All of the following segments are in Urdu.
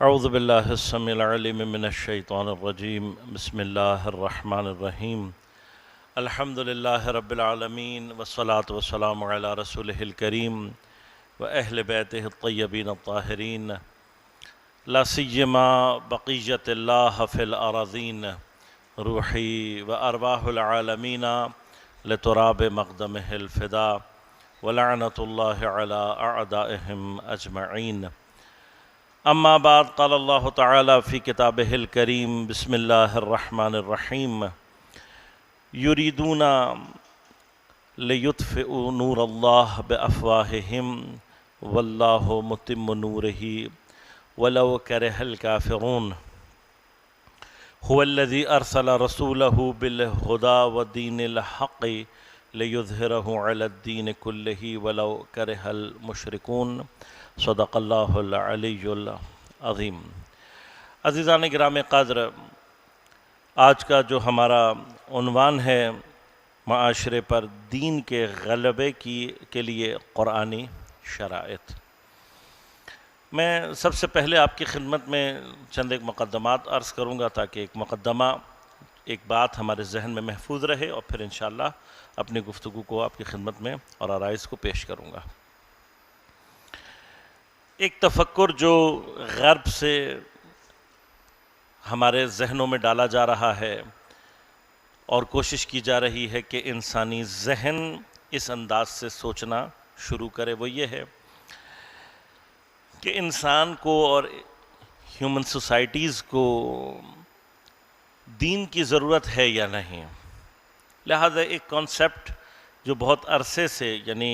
اعوذ باللہ السمیع العلیم من الشیطان الرجیم بسم اللہ الرحمن الرحیم الحمد للہ رب العالمین والصلاة والسلام علی رسولہ الکریم واہل بیتہ الطیبین الطاہرین لا سیما بقیت اللہ فی الاراضین روحی وارواح العالمین لتراب مقدمہ الفدا ولعنۃ اللہ علی اعدائہم اجمعین اما بعد قال اللہ تعالی فی کتابہ الکریم بسم اللہ الرحمن الرحیم یریدون لیطفئوا نور اللہ بافواہہم واللہ متم نورہ ولو کرہ الکافرون هو الذی ارسل رسولہ بالہدی ودین الحق لیظہرہ علی الدین کلہ ولو کرہ المشرکون صدق اللہ العلی العظیم۔ عزیزان گرام قدر، آج کا جو ہمارا عنوان ہے معاشرے پر دین کے غلبے کے لیے قرآنی شرائط۔ میں سب سے پہلے آپ کی خدمت میں چند ایک مقدمات عرض کروں گا تاکہ ایک بات ہمارے ذہن میں محفوظ رہے، اور پھر انشاءاللہ اپنی گفتگو کو آپ کی خدمت میں اور آرائز کو پیش کروں گا۔ ایک تفکر جو غرب سے ہمارے ذہنوں میں ڈالا جا رہا ہے اور کوشش کی جا رہی ہے کہ انسانی ذہن اس انداز سے سوچنا شروع کرے، وہ یہ ہے کہ انسان کو اور ہیومن سوسائٹیز کو دین کی ضرورت ہے یا نہیں۔ لہذا ایک کانسیپٹ جو بہت عرصے سے، یعنی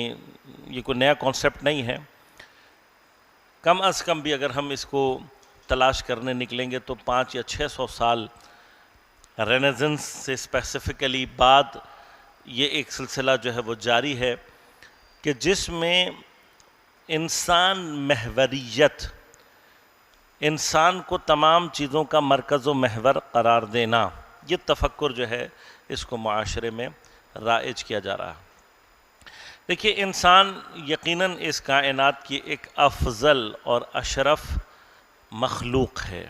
یہ کوئی نیا کانسیپٹ نہیں ہے، کم از کم بھی اگر ہم اس کو تلاش کرنے نکلیں گے تو 500 یا 600 سال رینیسنس سے اسپیسیفکلی بعد یہ ایک سلسلہ جو ہے وہ جاری ہے کہ جس میں انسان محوریت، انسان کو تمام چیزوں کا مرکز و محور قرار دینا، یہ تفکر جو ہے اس کو معاشرے میں رائج کیا جا رہا ہے۔ دیکھیے، انسان یقیناً اس کائنات کی ایک افضل اور اشرف مخلوق ہے،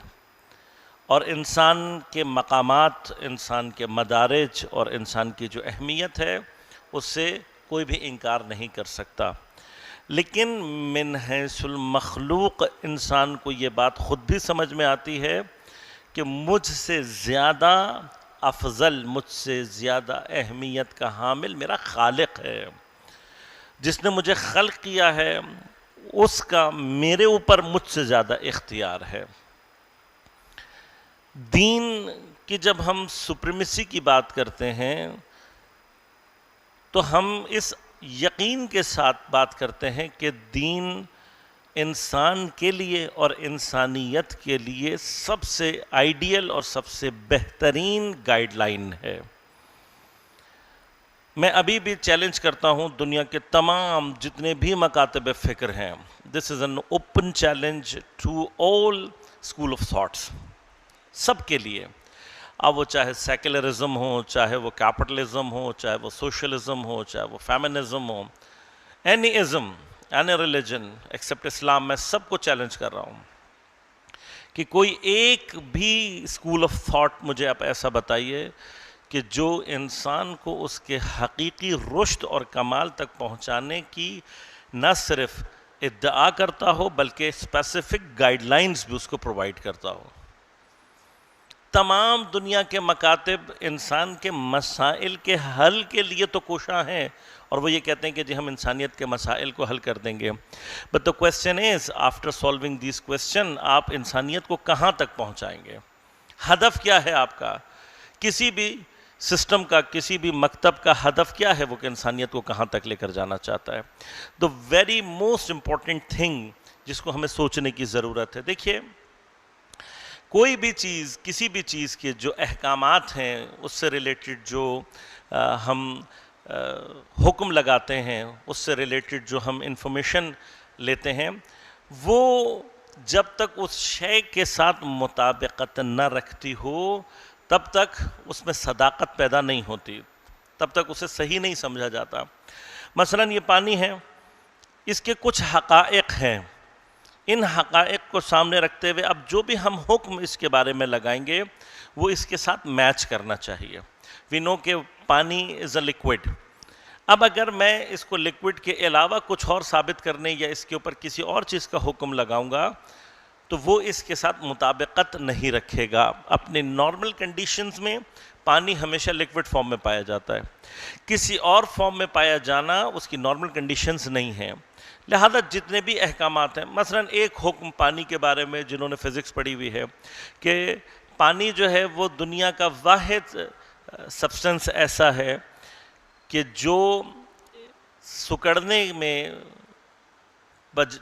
اور انسان کے مقامات، انسان کے مدارج اور انسان کی جو اہمیت ہے اس سے کوئی بھی انکار نہیں کر سکتا۔ لیکن من حیث المخلوق انسان کو یہ بات خود بھی سمجھ میں آتی ہے کہ مجھ سے زیادہ افضل، مجھ سے زیادہ اہمیت کا حامل میرا خالق ہے، جس نے مجھے خلق کیا ہے اس کا میرے اوپر مجھ سے زیادہ اختیار ہے۔ دین کی جب ہم سپریمیسی کی بات کرتے ہیں تو ہم اس یقین کے ساتھ بات کرتے ہیں کہ دین انسان کے لیے اور انسانیت کے لیے سب سے آئیڈیل اور سب سے بہترین گائیڈ لائن ہے۔ میں ابھی بھی چیلنج کرتا ہوں دنیا کے تمام جتنے بھی مکاتب فکر ہیں، this is an open challenge to all school of thoughts, سب کے لیے، اب وہ چاہے سیکولرزم ہو، چاہے وہ کیپٹلزم ہو، چاہے وہ سوشلزم ہو، چاہے وہ فیمنزم ہو، اینی ازم، اینی ریلیجن ایکسپٹ اسلام، میں سب کو چیلنج کر رہا ہوں کہ کوئی ایک بھی اسکول آف تھاٹ مجھے آپ ایسا بتائیے کہ جو انسان کو اس کے حقیقی رشد اور کمال تک پہنچانے کی نہ صرف ادعا کرتا ہو بلکہ اسپیسیفک گائیڈ لائنز بھی اس کو پرووائڈ کرتا ہو۔ تمام دنیا کے مکاتب انسان کے مسائل کے حل کے لیے تو کوشاں ہیں، اور وہ یہ کہتے ہیں کہ جی ہم انسانیت کے مسائل کو حل کر دیں گے، but the question is after solving these question آپ انسانیت کو کہاں تک پہنچائیں گے؟ ہدف کیا ہے آپ کا؟ کسی بھی سسٹم کا، کسی بھی مکتب کا ہدف کیا ہے؟ وہ کہ انسانیت کو کہاں تک لے کر جانا چاہتا ہے۔ the very most important thing جس کو ہمیں سوچنے کی ضرورت ہے، دیکھیے کوئی بھی چیز، کسی بھی چیز کے جو احکامات ہیں اس سے ریلیٹڈ جو ہم حکم لگاتے ہیں، اس سے ریلیٹڈ جو ہم انفارمیشن لیتے ہیں، وہ جب تک اس شے کے ساتھ مطابقت نہ رکھتی ہو تب تک اس میں صداقت پیدا نہیں ہوتی، تب تک اسے صحیح نہیں سمجھا جاتا۔ مثلا یہ پانی ہے، اس کے کچھ حقائق ہیں ان حقائق کو سامنے رکھتے ہوئے اب جو بھی ہم حکم اس کے بارے میں لگائیں گے وہ اس کے ساتھ میچ کرنا چاہیے. وی نو کہ پانی از اے لکوڈ. اب اگر میں اس کو لکوڈ کے علاوہ کچھ اور ثابت کرنے یا اس کے اوپر کسی اور چیز کا حکم لگاؤں گا تو وہ اس کے ساتھ مطابقت نہیں رکھے گا. اپنے نارمل کنڈیشنز میں پانی ہمیشہ لکوڈ فارم میں پایا جاتا ہے, کسی اور فارم میں پایا جانا اس کی نارمل کنڈیشنز نہیں ہیں. لہذا جتنے بھی احکامات ہیں, مثلا ایک حکم پانی کے بارے میں جنہوں نے فزکس پڑھی ہوئی ہے کہ پانی جو ہے وہ دنیا کا واحد سبسٹنس ایسا ہے کہ جو سکڑنے میں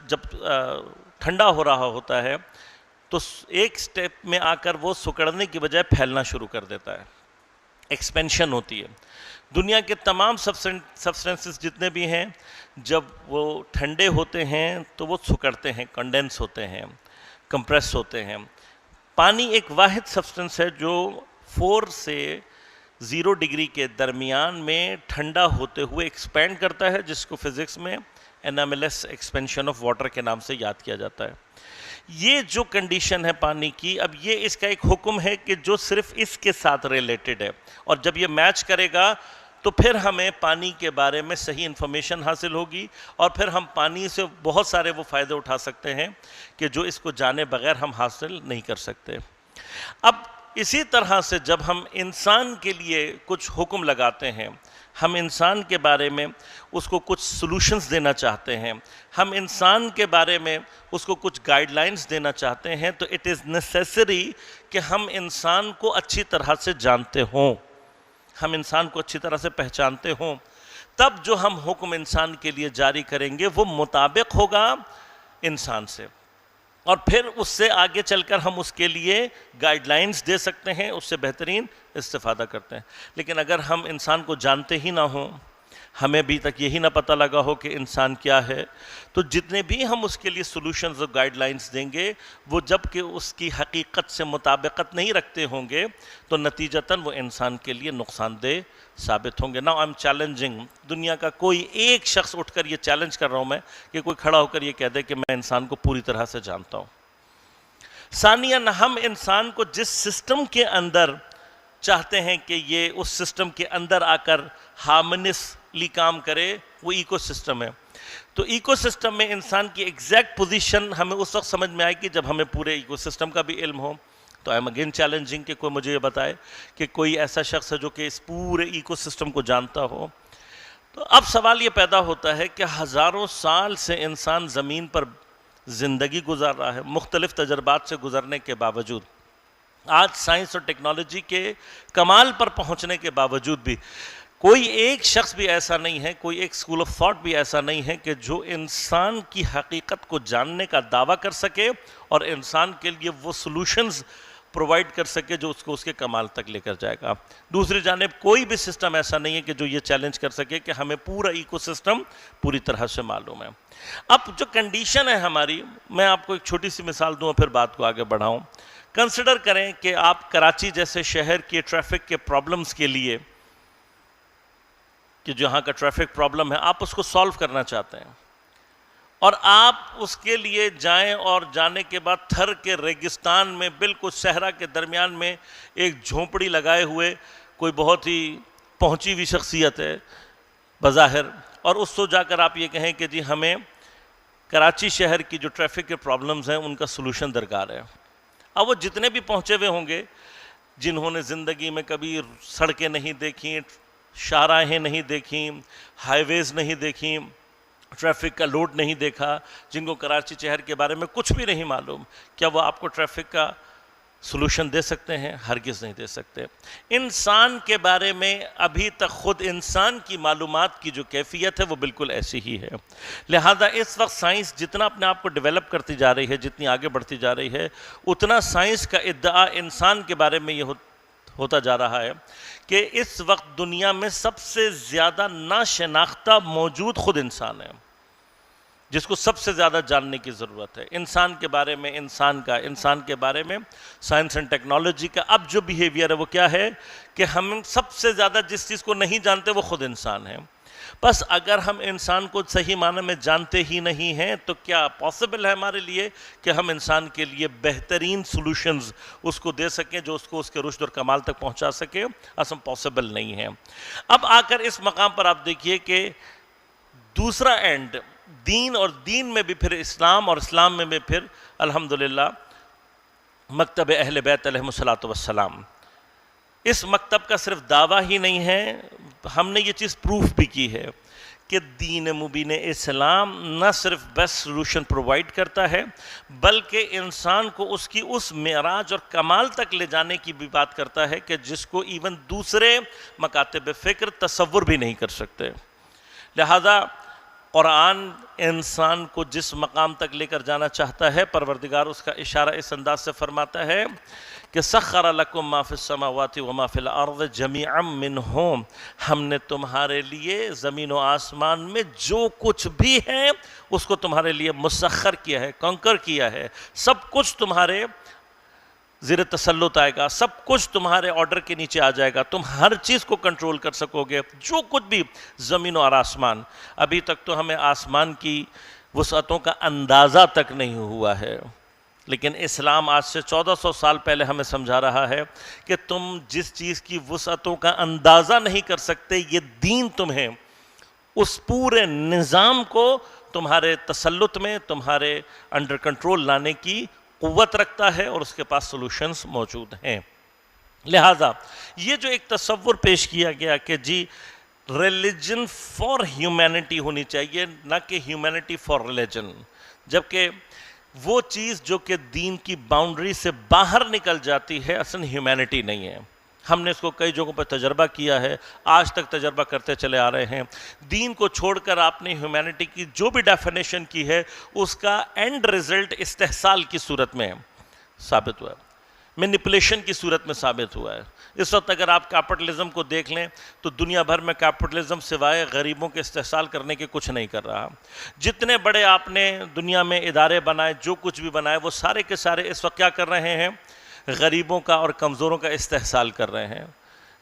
جب ٹھنڈا ہو رہا ہوتا ہے تو ایک سٹیپ میں آ کر وہ سکڑنے کی بجائے پھیلنا شروع کر دیتا ہے, ایکسپینشن ہوتی ہے. دنیا کے تمام سبسٹنسز جتنے بھی ہیں جب وہ ٹھنڈے ہوتے ہیں تو وہ سکڑتے ہیں, کنڈینس ہوتے ہیں, کمپریس ہوتے ہیں. پانی ایک واحد سبسٹنس ہے جو 4 سے 0 ڈگری کے درمیان میں ٹھنڈا ہوتے ہوئے ایکسپینڈ کرتا ہے, جس کو فزکس میں اناملس ایکسپینشن آف واٹر کے نام سے یاد کیا جاتا ہے. یہ جو کنڈیشن ہے پانی کی, اب یہ اس کا ایک حکم ہے کہ جو صرف اس کے ساتھ ریلیٹڈ ہے, اور جب یہ میچ کرے گا تو پھر ہمیں پانی کے بارے میں صحیح انفارمیشن حاصل ہوگی, اور پھر ہم پانی سے بہت سارے وہ فائدے اٹھا سکتے ہیں کہ جو اس کو جانے بغیر ہم حاصل نہیں کر سکتے. اب اسی طرح سے جب ہم انسان کے لیے کچھ حکم لگاتے ہیں, ہم انسان کے بارے میں اس کو کچھ سلوشنز دینا چاہتے ہیں, ہم انسان کے بارے میں اس کو کچھ گائیڈ لائنز دینا چاہتے ہیں, تو اٹ از نیسیسری کہ ہم انسان کو اچھی طرح سے جانتے ہوں, ہم انسان کو اچھی طرح سے پہچانتے ہوں. تب جو ہم حکم انسان کے لیے جاری کریں گے وہ مطابق ہوگا انسان سے, اور پھر اس سے آگے چل کر ہم اس کے لیے گائیڈ لائنز دے سکتے ہیں, اس سے بہترین استفادہ کرتے ہیں. لیکن اگر ہم انسان کو جانتے ہی نہ ہوں, ہمیں ابھی تک یہی نہ پتہ لگا ہو کہ انسان کیا ہے, تو جتنے بھی ہم اس کے لیے سولوشنز اور گائیڈ لائنز دیں گے وہ جب کہ اس کی حقیقت سے مطابقت نہیں رکھتے ہوں گے تو نتیجتاً وہ انسان کے لیے نقصان دہ ثابت ہوں گے. ناؤ آئی ایم چیلنجنگ, دنیا کا کوئی ایک شخص اٹھ کر یہ چیلنج کر رہا ہوں میں کہ کوئی کھڑا ہو کر یہ کہہ دے کہ میں انسان کو پوری طرح سے جانتا ہوں. ثانیاً ہم انسان کو جس سسٹم کے اندر چاہتے ہیں کہ یہ اس سسٹم کے اندر آ کر ہارمونیسلی کام کرے, وہ ایکو سسٹم ہے. تو ایکو سسٹم میں انسان کی ایگزیکٹ پوزیشن ہمیں اس وقت سمجھ میں آئے گی جب ہمیں پورے ایکو سسٹم کا بھی علم ہو. تو آئی ایم اگین چیلنجنگ کہ کوئی مجھے یہ بتائے کہ کوئی ایسا شخص ہے جو کہ اس پورے ایکو سسٹم کو جانتا ہو. تو اب سوال یہ پیدا ہوتا ہے کہ ہزاروں سال سے انسان زمین پر زندگی گزار رہا ہے, مختلف تجربات سے گزرنے کے باوجود, آج سائنس اور ٹیکنالوجی کے کمال پر پہنچنے کے باوجود بھی کوئی ایک شخص بھی ایسا نہیں ہے, کوئی ایک اسکول آف تھاٹ بھی ایسا نہیں ہے کہ جو انسان کی حقیقت کو جاننے کا دعویٰ کر سکے اور انسان کے لیے وہ سولوشنز پرووائڈ کر سکے جو اس کو اس کے کمال تک لے کر جائے گا. دوسری جانب کوئی بھی سسٹم ایسا نہیں ہے کہ جو یہ چیلنج کر سکے کہ ہمیں پورا ایکو سسٹم پوری طرح سے معلوم ہے. اب جو کنڈیشن ہے ہماری, میں آپ کو ایک چھوٹی سی مثال دوں اور پھر بات کو آگے بڑھاؤں. کنسیڈر کریں کہ آپ کراچی جیسے شہر کے ٹریفک کے پرابلمز کے لیے, کہ جہاں کا ٹریفک پرابلم ہے آپ اس کو سالو کرنا چاہتے ہیں, اور آپ اس کے لیے جائیں اور جانے کے بعد تھر کے ریگستان میں بالکل صحرا کے درمیان میں ایک جھونپڑی لگائے ہوئے کوئی بہت ہی پہنچی ہوئی شخصیت ہے بظاہر, اور اس کو جا کر آپ یہ کہیں کہ جی ہمیں کراچی شہر کی جو ٹریفک کے پرابلمز ہیں ان کا سلوشن درکار ہے. اب وہ جتنے بھی پہنچے ہوئے ہوں گے جنہوں نے زندگی میں کبھی سڑکیں نہیں دیکھیں, شاہراہیں نہیں دیکھیں, ہائی ویز نہیں دیکھیں, ٹریفک کا لوڈ نہیں دیکھا, جن کو کراچی شہر کے بارے میں کچھ بھی نہیں معلوم, کیا وہ آپ کو ٹریفک کا سلوشن دے سکتے ہیں؟ ہرگز نہیں دے سکتے. انسان کے بارے میں ابھی تک خود انسان کی معلومات کی جو کیفیت ہے وہ بالکل ایسی ہی ہے. لہذا اس وقت سائنس جتنا اپنے آپ کو ڈیولپ کرتی جا رہی ہے, جتنی آگے بڑھتی جا رہی ہے, اتنا سائنس کا ادعا انسان کے بارے میں یہ ہوتا جا رہا ہے کہ اس وقت دنیا میں سب سے زیادہ ناشناختہ موجود خود انسان ہے, جس کو سب سے زیادہ جاننے کی ضرورت ہے. انسان کے بارے میں, انسان کے بارے میں سائنس اینڈ ٹیکنالوجی کا اب جو بیہیویئر ہے وہ کیا ہے کہ ہم سب سے زیادہ جس چیز کو نہیں جانتے وہ خود انسان ہے. بس اگر ہم انسان کو صحیح معنی میں جانتے ہی نہیں ہیں تو کیا پاسبل ہے ہمارے لیے کہ ہم انسان کے لیے بہترین سولوشنز اس کو دے سکیں جو اس کو اس کے رشد اور کمال تک پہنچا سکے؟ اصلا پاسبل نہیں ہے۔ اب آ کر اس مقام پر آپ دیکھیے کہ دوسرا اینڈ دین، اور دین میں بھی پھر اسلام، اور اسلام میں بھی پھر الحمدللہ مکتب اہل بیت علیہم الصلوۃ والسلام۔ اس مکتب کا صرف دعویٰ ہی نہیں ہے، ہم نے یہ چیز پروف بھی کی ہے کہ دین مبین اسلام نہ صرف بیسٹ سولوشن پرووائڈ کرتا ہے بلکہ انسان کو اس کی اس معراج اور کمال تک لے جانے کی بھی بات کرتا ہے کہ جس کو ایون دوسرے مکاتب فکر تصور بھی نہیں کر سکتے۔ لہذا قرآن انسان کو جس مقام تک لے کر جانا چاہتا ہے، پروردگار اس کا اشارہ اس انداز سے فرماتا ہے کہ سخر لکم ما فی السماوات وما فی الارض جمیعا منہ، ہم نے تمہارے لیے زمین و آسمان میں جو کچھ بھی ہے اس کو تمہارے لیے مسخر کیا ہے، کنکر کیا ہے، سب کچھ تمہارے زیر تسلط آئے گا، سب کچھ تمہارے آرڈر کے نیچے آ جائے گا، تم ہر چیز کو کنٹرول کر سکو گے، جو کچھ بھی زمین اور آسمان۔ ابھی تک تو ہمیں آسمان کی وسعتوں کا اندازہ تک نہیں ہوا ہے، لیکن اسلام آج سے 1400 سال پہلے ہمیں سمجھا رہا ہے کہ تم جس چیز کی وسعتوں کا اندازہ نہیں کر سکتے، یہ دین تمہیں اس پورے نظام کو تمہارے تسلط میں، تمہارے انڈر کنٹرول لانے کی قوت رکھتا ہے، اور اس کے پاس سولوشنز موجود ہیں۔ لہٰذا یہ جو ایک تصور پیش کیا گیا کہ جی ریلیجن فار ہیومینٹی ہونی چاہیے، نہ کہ ہیومینٹی فار ریلیجن، جبکہ وہ چیز جو کہ دین کی باؤنڈری سے باہر نکل جاتی ہے اصل ہیومینٹی نہیں ہے۔ ہم نے اس کو کئی جگہوں پر تجربہ کیا ہے، آج تک تجربہ کرتے چلے آ رہے ہیں۔ دین کو چھوڑ کر آپ نے ہیومینٹی کی جو بھی ڈیفینیشن کی ہے اس کا اینڈ ریزلٹ استحصال کی صورت میں ثابت ہوا ہے، مینیپولیشن کی صورت میں ثابت ہوا ہے۔ اس وقت اگر آپ کیپٹلزم کو دیکھ لیں تو دنیا بھر میں کیپٹلزم سوائے غریبوں کے استحصال کرنے کے کچھ نہیں کر رہا۔ جتنے بڑے آپ نے دنیا میں ادارے بنائے، جو کچھ بھی بنائے، وہ سارے کے سارے اس وقت کیا کر رہے ہیں؟ غریبوں کا اور کمزوروں کا استحصال کر رہے ہیں۔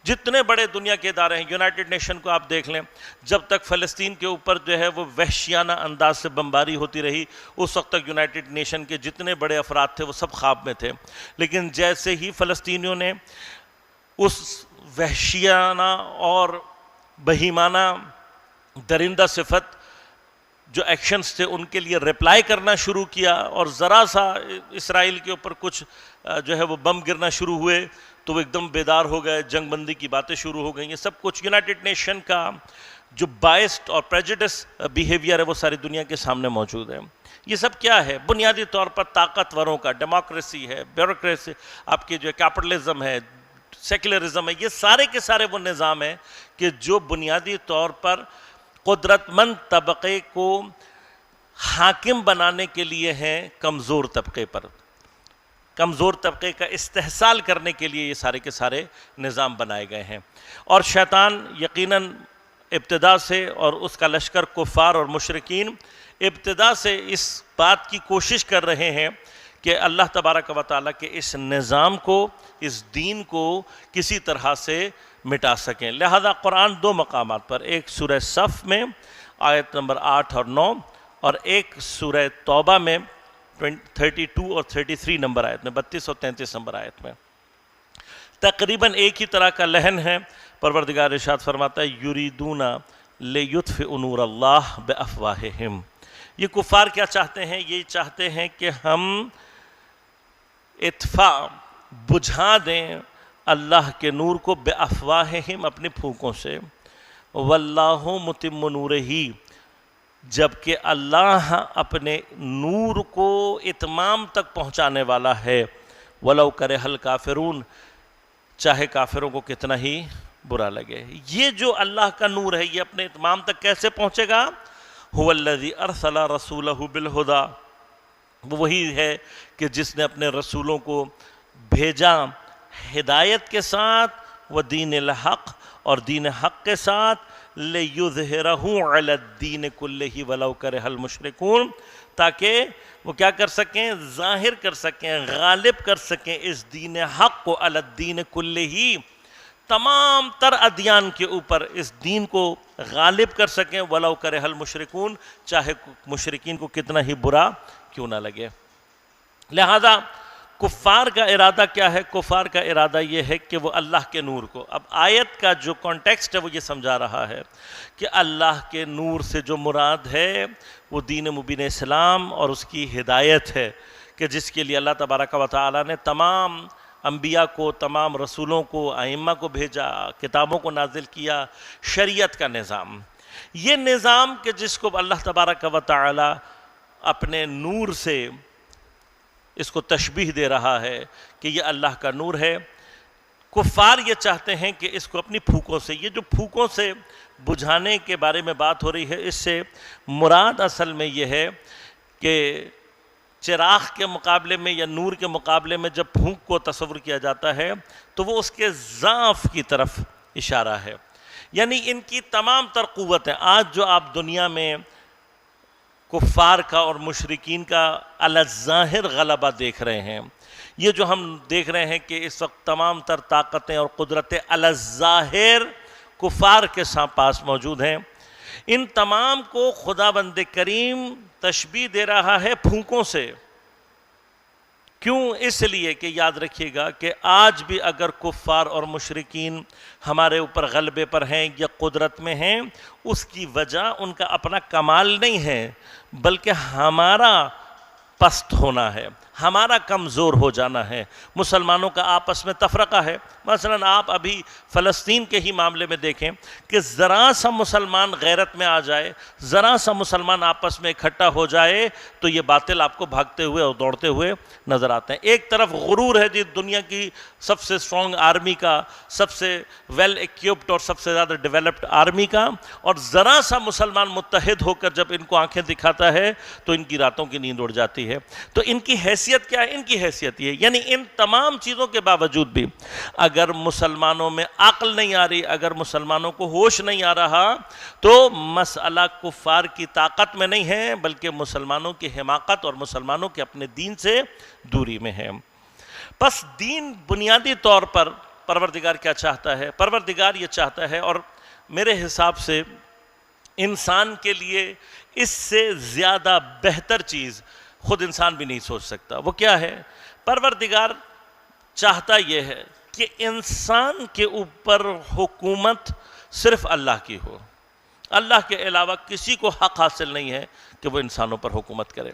جتنے بڑے دنیا کے ادارے ہیں، یونائٹڈ نیشن کو آپ دیکھ لیں، جب تک فلسطین کے اوپر جو ہے وہ وحشیانہ انداز سے بمباری ہوتی رہی، اس وقت تک یونائٹڈ نیشن کے جتنے بڑے افراد تھے وہ سب خواب میں تھے۔ لیکن جیسے ہی فلسطینیوں نے اس وحشیانہ اور بہیمانہ درندہ صفت جو ایکشنز تھے ان کے لیے ریپلائی کرنا شروع کیا، اور ذرا سا اسرائیل کے اوپر کچھ جو ہے وہ بم گرنا شروع ہوئے تو وہ ایک دم بیدار ہو گئے، جنگ بندی کی باتیں شروع ہو گئیں۔ یہ سب کچھ یونائٹڈ نیشن کا جو بائسڈ اور پریجڈس بیہیویئر ہے وہ ساری دنیا کے سامنے موجود ہے۔ یہ سب کیا ہے؟ بنیادی طور پر طاقتوروں کا، ڈیموکریسی ہے، بیوروکریسی، آپ کی جو کیپٹلزم ہے، سیکولرزم ہے، یہ سارے کے سارے وہ نظام ہیں کہ جو بنیادی طور پر قدرت مند طبقے کو حاکم بنانے کے لیے ہیں کمزور طبقے پر، کمزور طبقے کا استحصال کرنے کے لیے یہ سارے کے سارے نظام بنائے گئے ہیں۔ اور شیطان یقیناً ابتدا سے، اور اس کا لشکر کفار اور مشرکین ابتدا سے اس بات کی کوشش کر رہے ہیں کہ اللہ تبارک و تعالیٰ کے اس نظام کو، اس دین کو کسی طرح سے مٹا سکیں۔ لہذا قرآن دو مقامات پر، ایک سورہ صف میں آیت نمبر 8 اور 9، اور ایک سورہ توبہ میں 32 اور 33 نمبر آیت میں، 32 اور 33 نمبر آیت میں تقریباً ایک ہی طرح کا لحن ہے۔ پروردگار ارشاد فرماتا ہے یریدون لیطفئوا نور اللہ بافواہہم۔ یہ کفار کیا چاہتے ہیں؟ یہ چاہتے ہیں کہ ہم اطفاء، بجھا دیں اللہ کے نور کو، بافواہہم، اپنی پھونکوں سے، واللہ متم نورہ، جبکہ اللہ اپنے نور کو اتمام تک پہنچانے والا ہے، ولو کرہ الکافرون، چاہے کافروں کو کتنا ہی برا لگے۔ یہ جو اللہ کا نور ہے یہ اپنے اتمام تک کیسے پہنچے گا؟ هو الذی ارسل رسولہ بالہدی، وہ وہی ہے کہ جس نے اپنے رسولوں کو بھیجا ہدایت کے ساتھ، ودین الحق، اور دین حق کے ساتھ، لِيُظْهِرَهُ عَلَى الدِّينِ كُلِّهِ وَلَوْ كَرِهَ الْمُشْرِكُونَ، تاکہ وہ کیا کر سکیں؟ ظاہر کر سکیں، غالب کر سکیں اس دین حق کو، علی الدین کلہ، تمام تر ادیان کے اوپر اس دین کو غالب کر سکیں، وَلَوْ كَرِهَ الْمُشْرِكُونَ، چاہے مشرکین کو کتنا ہی برا کیوں نہ لگے۔ لہذا کفار کا ارادہ کیا ہے؟ کفار کا ارادہ یہ ہے کہ وہ اللہ کے نور کو، اب آیت کا جو کانٹیکسٹ ہے وہ یہ سمجھا رہا ہے کہ اللہ کے نور سے جو مراد ہے وہ دین مبین اسلام اور اس کی ہدایت ہے، کہ جس کے لیے اللہ تبارک و تعالی نے تمام انبیاء کو، تمام رسولوں کو، ائمہ کو بھیجا، کتابوں کو نازل کیا، شریعت کا نظام، یہ نظام کہ جس کو اللہ تبارک و تعالی اپنے نور سے اس کو تشبیہ دے رہا ہے کہ یہ اللہ کا نور ہے۔ کفار یہ چاہتے ہیں کہ اس کو اپنی پھوکوں سے، یہ جو پھوکوں سے بجھانے کے بارے میں بات ہو رہی ہے، اس سے مراد اصل میں یہ ہے کہ چراغ کے مقابلے میں یا نور کے مقابلے میں جب پھونک کو تصور کیا جاتا ہے تو وہ اس کے ضعف کی طرف اشارہ ہے، یعنی ان کی تمام تر قوتیں آج جو آپ دنیا میں کفار کا اور مشرکین کا علی الظاہر غلبہ دیکھ رہے ہیں، یہ جو ہم دیکھ رہے ہیں کہ اس وقت تمام تر طاقتیں اور قدرتیں علی الظاہر کفار کے پاس موجود ہیں، ان تمام کو خداوند کریم تشبیہ دے رہا ہے پھونکوں سے۔ کیوں؟ اس لیے کہ یاد رکھیے گا کہ آج بھی اگر کفار اور مشرکین ہمارے اوپر غلبے پر ہیں یا قدرت میں ہیں، اس کی وجہ ان کا اپنا کمال نہیں ہے، بلکہ ہمارا پست ہونا ہے، ہمارا کمزور ہو جانا ہے، مسلمانوں کا آپس میں تفرقہ ہے۔ مثلا آپ ابھی فلسطین کے ہی معاملے میں دیکھیں کہ ذرا سا مسلمان غیرت میں آ جائے، ذرا سا مسلمان آپس میں اکٹھا ہو جائے تو یہ باطل آپ کو بھاگتے ہوئے اور دوڑتے ہوئے نظر آتے ہیں۔ ایک طرف غرور ہے جی دنیا کی سب سے اسٹرانگ آرمی کا، سب سے ویل ایکوپڈ اور سب سے زیادہ ڈیولپڈ آرمی کا، اور ذرا سا مسلمان متحد ہو کر جب ان کو آنکھیں دکھاتا ہے تو ان کی راتوں کی نیند اڑ جاتی ہے۔ تو ان کی حیثیت کیا ہے؟ ان کی حیثیت یہ، یعنی ان تمام چیزوں کے باوجود بھی اگر مسلمانوں میں عقل نہیں آ رہی، اگر مسلمانوں کو ہوش نہیں آ رہا، تو مسئلہ کفار کی طاقت میں نہیں ہے بلکہ مسلمانوں کی حماقت اور مسلمانوں کے اپنے دین سے دوری میں ہے۔ پس دین بنیادی طور پر پروردگار کیا چاہتا ہے؟ پروردگار یہ چاہتا ہے، اور میرے حساب سے انسان کے لیے اس سے زیادہ بہتر چیز خود انسان بھی نہیں سوچ سکتا۔ وہ کیا ہے؟ پروردگار چاہتا یہ ہے کہ انسان کے اوپر حکومت صرف اللہ کی ہو، اللہ کے علاوہ کسی کو حق حاصل نہیں ہے کہ وہ انسانوں پر حکومت کرے۔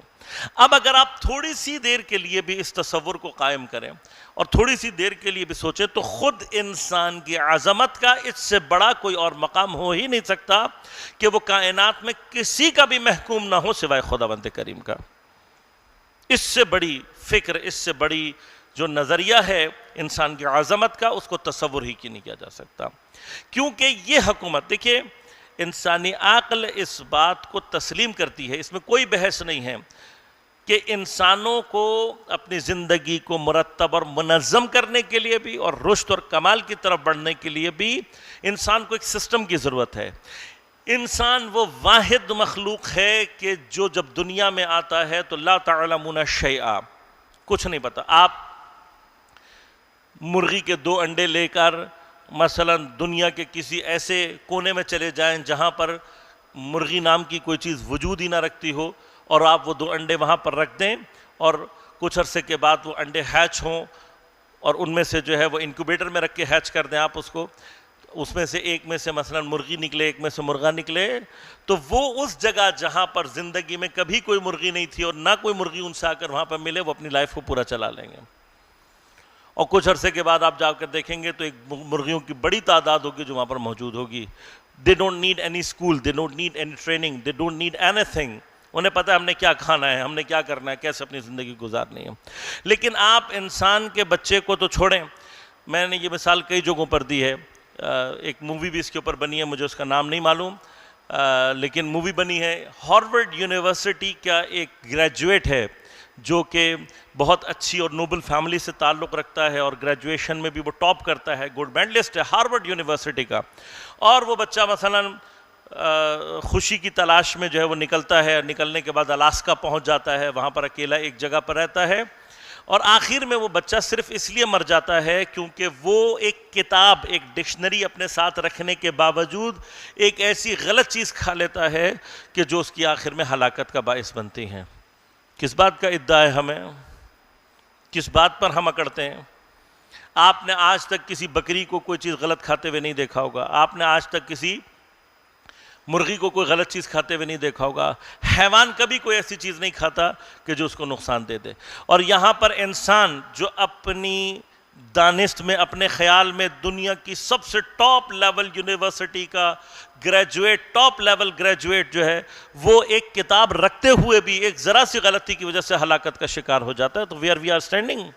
اب اگر آپ تھوڑی سی دیر کے لیے بھی اس تصور کو قائم کریں اور تھوڑی سی دیر کے لیے بھی سوچیں تو خود انسان کی عظمت کا اس سے بڑا کوئی اور مقام ہو ہی نہیں سکتا کہ وہ کائنات میں کسی کا بھی محکوم نہ ہو سوائے خداوند کریم کا۔ اس سے بڑی فکر، اس سے بڑی جو نظریہ ہے انسان کی عظمت کا، اس کو تصور ہی کی نہیں کیا جا سکتا، کیونکہ یہ حکومت، دیکھیں انسانی عقل اس بات کو تسلیم کرتی ہے، اس میں کوئی بحث نہیں ہے کہ انسانوں کو اپنی زندگی کو مرتب اور منظم کرنے کے لیے بھی اور رشد اور کمال کی طرف بڑھنے کے لیے بھی انسان کو ایک سسٹم کی ضرورت ہے۔ انسان وہ واحد مخلوق ہے کہ جو جب دنیا میں آتا ہے تو لا تعلمون شیئا، کچھ نہیں پتا۔ آپ مرغی کے 2 انڈے لے کر مثلا دنیا کے کسی ایسے کونے میں چلے جائیں جہاں پر مرغی نام کی کوئی چیز وجود ہی نہ رکھتی ہو، اور آپ وہ 2 انڈے وہاں پر رکھ دیں اور کچھ عرصے کے بعد وہ انڈے ہیچ ہوں اور ان میں سے جو ہے وہ انکوبیٹر میں رکھ کے ہیچ کر دیں آپ اس کو، اس میں سے ایک میں سے مثلا مرغی نکلے، ایک میں سے مرغا نکلے، تو وہ اس جگہ جہاں پر زندگی میں کبھی کوئی مرغی نہیں تھی اور نہ کوئی مرغی ان سے آ کر وہاں پر ملے، وہ اپنی لائف کو پورا چلا لیں گے۔ اور کچھ عرصے کے بعد آپ جا کر دیکھیں گے تو ایک مرغیوں کی بڑی تعداد ہوگی جو وہاں پر موجود ہوگی۔ They don't need any school, they don't need any training, they don't need anything. انہیں پتہ ہے ہم نے کیا کھانا ہے، ہم نے کیا کرنا ہے، کیسے اپنی زندگی گزارنی ہے۔ لیکن آپ انسان کے بچے کو تو چھوڑیں، میں نے یہ مثال کئی جگہوں پر دی ہے، ایک مووی بھی اس کے اوپر بنی ہے، مجھے اس کا نام نہیں معلوم، لیکن مووی بنی ہے۔ ہارورڈ یونیورسٹی کا ایک گریجویٹ ہے جو کہ بہت اچھی اور نوبل فیملی سے تعلق رکھتا ہے اور گریجویشن میں بھی وہ ٹاپ کرتا ہے، گولڈ میڈلسٹ ہے ہارورڈ یونیورسٹی کا، اور وہ بچہ مثلا خوشی کی تلاش میں جو ہے وہ نکلتا ہے، نکلنے کے بعد الاسکا پہنچ جاتا ہے، وہاں پر اکیلا ایک جگہ پر رہتا ہے، اور آخر میں وہ بچہ صرف اس لیے مر جاتا ہے کیونکہ وہ ایک کتاب، ایک ڈکشنری اپنے ساتھ رکھنے کے باوجود ایک ایسی غلط چیز کھا لیتا ہے کہ جو اس کی آخر میں ہلاکت کا باعث بنتی ہیں۔ کس بات کا ادعا ہے ہمیں؟ کس بات پر ہم اکڑتے ہیں؟ آپ نے آج تک کسی بکری کو کوئی چیز غلط کھاتے ہوئے نہیں دیکھا ہوگا، آپ نے آج تک کسی مرغی کو کوئی غلط چیز کھاتے ہوئے نہیں دیکھا ہوگا، حیوان کبھی کوئی ایسی چیز نہیں کھاتا کہ جو اس کو نقصان دے دے۔ اور یہاں پر انسان جو اپنی دانست میں، اپنے خیال میں دنیا کی سب سے ٹاپ لیول یونیورسٹی کا گریجویٹ، ٹاپ لیول گریجویٹ جو ہے، وہ ایک کتاب رکھتے ہوئے بھی ایک ذرا سی غلطی کی وجہ سے ہلاکت کا شکار ہو جاتا ہے، تو وی آر اسٹینڈنگ۔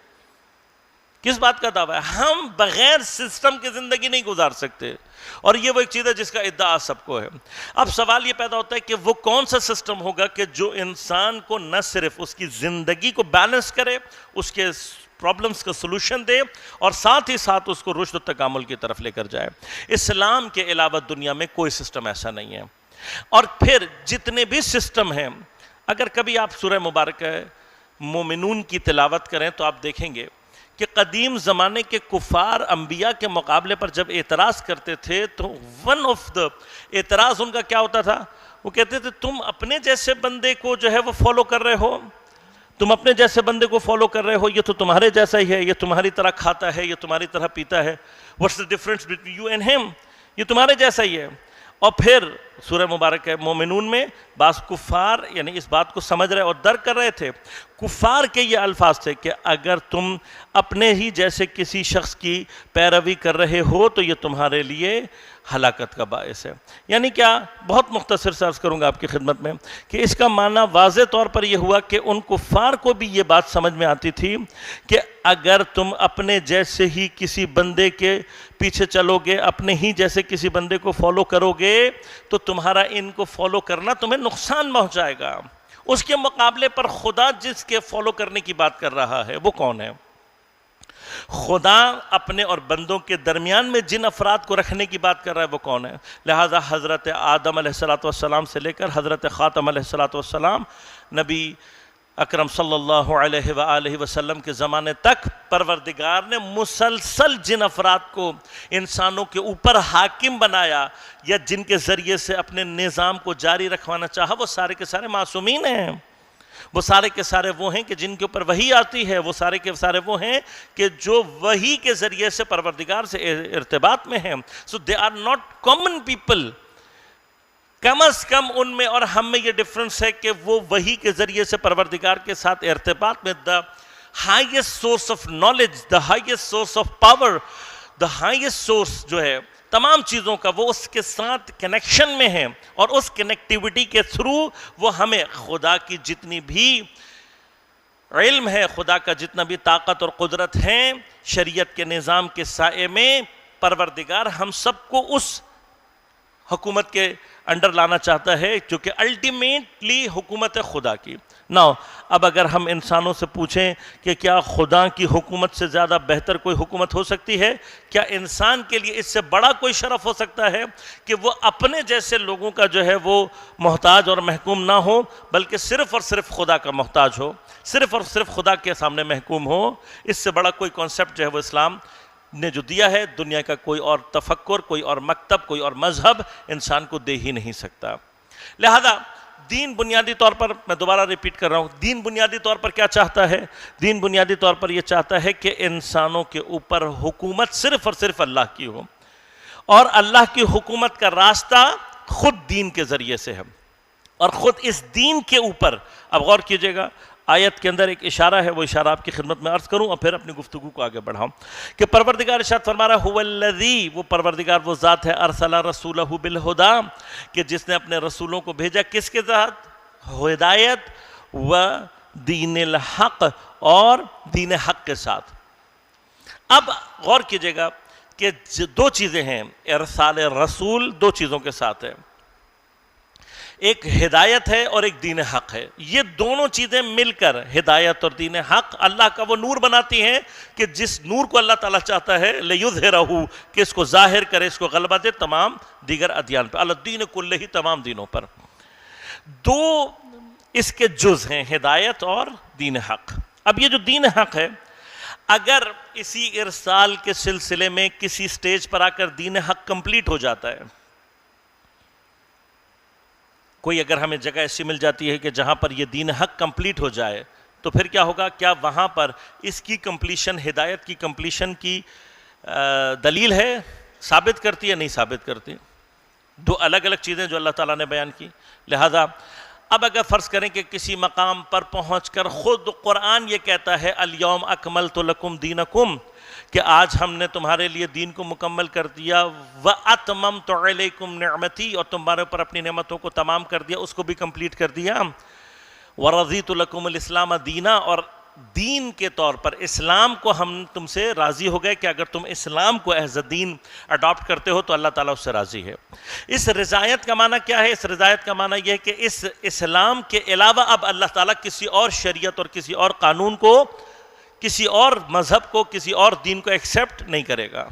کس بات کا دعویٰ ہے؟ ہم بغیر سسٹم کی زندگی نہیں گزار سکتے، اور یہ وہ ایک چیز ہے جس کا ادعا سب کو ہے۔ اب سوال یہ پیدا ہوتا ہے کہ وہ کون سا سسٹم ہوگا کہ جو انسان کو نہ صرف اس کی زندگی کو بیلنس کرے، اس کے پرابلمز کا سلوشن دے، اور ساتھ ہی ساتھ اس کو رشد و تکامل کی طرف لے کر جائے۔ اسلام کے علاوہ دنیا میں کوئی سسٹم ایسا نہیں ہے۔ اور پھر جتنے بھی سسٹم ہیں، اگر کبھی آپ سورہ مبارکہ مومنون کی تلاوت کریں تو آپ دیکھیں گے کہ قدیم زمانے کے کفار انبیاء کے مقابلے پر جب اعتراض کرتے تھے تو ون آف دا اعتراض ان کا کیا ہوتا تھا؟ وہ کہتے تھے تم اپنے جیسے بندے کو جو ہے وہ فالو کر رہے ہو، تم اپنے جیسے بندے کو فالو کر رہے ہو، یہ تو تمہارے جیسا ہی ہے، یہ تمہاری طرح کھاتا ہے، یہ تمہاری طرح پیتا ہے، what's the difference between you and him؟ یہ تمہارے جیسا ہی ہے۔ اور پھر سورہ مبارک مومنون میں بعض کفار یعنی اس بات کو سمجھ رہے اور درک کر رہے تھے، کفار کے یہ الفاظ تھے کہ اگر تم اپنے ہی جیسے کسی شخص کی پیروی کر رہے ہو تو یہ تمہارے لیے ہلاکت کا باعث ہے۔ یعنی کیا؟ بہت مختصر سے عرض کروں گا آپ کی خدمت میں کہ اس کا معنی واضح طور پر یہ ہوا کہ ان کفار کو بھی یہ بات سمجھ میں آتی تھی کہ اگر تم اپنے جیسے ہی کسی بندے کے پیچھے چلو گے، اپنے ہی جیسے کسی بندے کو فالو کرو گے تو تمہارا ان کو فالو کرنا تمہیں نقصان پہنچائے گا۔ اس کے مقابلے پر خدا جس کے فالو کرنے کی بات کر رہا ہے وہ کون ہے؟ خدا اپنے اور بندوں کے درمیان میں جن افراد کو رکھنے کی بات کر رہا ہے وہ کون ہے؟ لہٰذا حضرت آدم علیہ السلام سے لے کر حضرت خاتم علیہ السلام نبی اکرم صلی اللہ علیہ وآلہ وسلم کے زمانے تک پروردگار نے مسلسل جن افراد کو انسانوں کے اوپر حاکم بنایا یا جن کے ذریعے سے اپنے نظام کو جاری رکھوانا چاہا، وہ سارے کے سارے معصومین ہیں۔ وہ سارے کے سارے وہ ہیں کہ جن کے اوپر وحی آتی ہے، وہ سارے کے سارے وہ ہیں کہ جو وحی کے ذریعے سے پروردگار سے ارتباط میں ہیں۔ So they are not common people۔ کم از کم ان میں اور ہم میں یہ ڈفرنس ہے کہ وہ وحی کے ذریعے سے پروردگار کے ساتھ ارتباط میں the highest source of knowledge, the highest source of power, the highest source جو ہے تمام چیزوں کا، وہ اس کے ساتھ کنیکشن میں ہے، اور اس کنیکٹیوٹی کے تھرو وہ ہمیں خدا کی جتنی بھی علم ہے، خدا کا جتنا بھی طاقت اور قدرت ہے، شریعت کے نظام کے سائے میں پروردگار ہم سب کو اس حکومت کے انڈر لانا چاہتا ہے جو کہ الٹیمیٹلی حکومت ہے خدا کی۔ اب اگر ہم انسانوں سے پوچھیں کہ کیا خدا کی حکومت سے زیادہ بہتر کوئی حکومت ہو سکتی ہے؟ کیا انسان کے لیے اس سے بڑا کوئی شرف ہو سکتا ہے کہ وہ اپنے جیسے لوگوں کا جو ہے وہ محتاج اور محکوم نہ ہو، بلکہ صرف اور صرف خدا کا محتاج ہو، صرف اور صرف خدا کے سامنے محکوم ہو؟ اس سے بڑا کوئی کانسیپٹ جو ہے وہ اسلام نے جو دیا ہے، دنیا کا کوئی اور تفکر، کوئی اور مکتب، کوئی اور مذہب انسان کو دے ہی نہیں سکتا۔ لہذا دین بنیادی طور پر، میں دوبارہ ریپیٹ کر رہا ہوں، دین بنیادی طور پر کیا چاہتا ہے؟ دین بنیادی طور پر یہ چاہتا ہے کہ انسانوں کے اوپر حکومت صرف اور صرف اللہ کی ہو، اور اللہ کی حکومت کا راستہ خود دین کے ذریعے سے ہے، اور خود اس دین کے اوپر، اب غور کیجئے گا، آیت کے اندر ایک اشارہ ہے، وہ اشارہ آپ کی خدمت میں عرض کروں اور پھر اپنی گفتگو کو آگے بڑھاؤں کہ پروردگار ارشاد فرما رہا ہے هو الذی، وہ پروردگار وہ ذات ہے، ارسل رسولہ بالہدی، کہ جس نے اپنے رسولوں کو بھیجا کس کے ذات؟ ہدایت و دین الحق، اور دین حق کے ساتھ۔ اب غور کیجئے گا کہ دو چیزیں ہیں، ارسال رسول دو چیزوں کے ساتھ ہے، ایک ہدایت ہے اور ایک دین حق ہے۔ یہ دونوں چیزیں مل کر ہدایت اور دین حق اللہ کا وہ نور بناتی ہیں کہ جس نور کو اللہ تعالیٰ چاہتا ہے لِیُظْہِرَہُ، کہ اس کو ظاہر کرے، اس کو غلبہ دے تمام دیگر ادیان پر، اللہ دین کلہ، تمام دینوں پر۔ دو اس کے جز ہیں، ہدایت اور دین حق۔ اب یہ جو دین حق ہے، اگر اسی ارسال کے سلسلے میں کسی سٹیج پر آ کر دین حق کمپلیٹ ہو جاتا ہے، کوئی اگر ہمیں جگہ ایسی مل جاتی ہے کہ جہاں پر یہ دین حق کمپلیٹ ہو جائے، تو پھر کیا ہوگا؟ کیا وہاں پر اس کی کمپلیشن، ہدایت کی کمپلیشن کی دلیل ہے، ثابت کرتی ہے؟ نہیں ثابت کرتی. دو الگ الگ چیزیں جو اللہ تعالیٰ نے بیان کی. لہذا اب اگر فرض کریں کہ کسی مقام پر پہنچ کر خود قرآن یہ کہتا ہے الیوم اکملت لکم دینکم، کہ آج ہم نے تمہارے لیے دین کو مکمل کر دیا، واتممت علیکم نعمتی، اور تمہارے اوپر اپنی نعمتوں کو تمام کر دیا، اس کو بھی کمپلیٹ کر دیا، ورضیت لکم الاسلام دینا، اور دین کے طور پر اسلام کو ہم تم سے راضی ہو گئے کہ اگر تم اسلام کو ایز اے دین اڈاپٹ کرتے ہو تو اللہ تعالیٰ اس سے راضی ہے. اس رضایت کا معنی کیا ہے؟ اس رضایت کا معنی یہ ہے کہ اس اسلام کے علاوہ اب اللہ تعالیٰ کسی اور شریعت اور کسی اور قانون کو، کسی اور مذہب کو، کسی اور دین کو ایکسیپٹ نہیں کرے گا.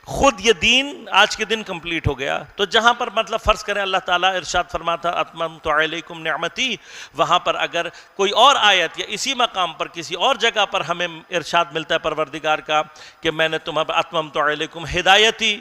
خود یہ دین آج کے دن کمپلیٹ ہو گیا. تو جہاں پر مطلب فرض کریں اللہ تعالیٰ ارشاد فرماتا اتممت علیکم نعمتی، وہاں پر اگر کوئی اور آیت یا اسی مقام پر کسی اور جگہ پر ہمیں ارشاد ملتا ہے پروردگار کا کہ میں نے تمہیں اتممت علیکم ہدایتی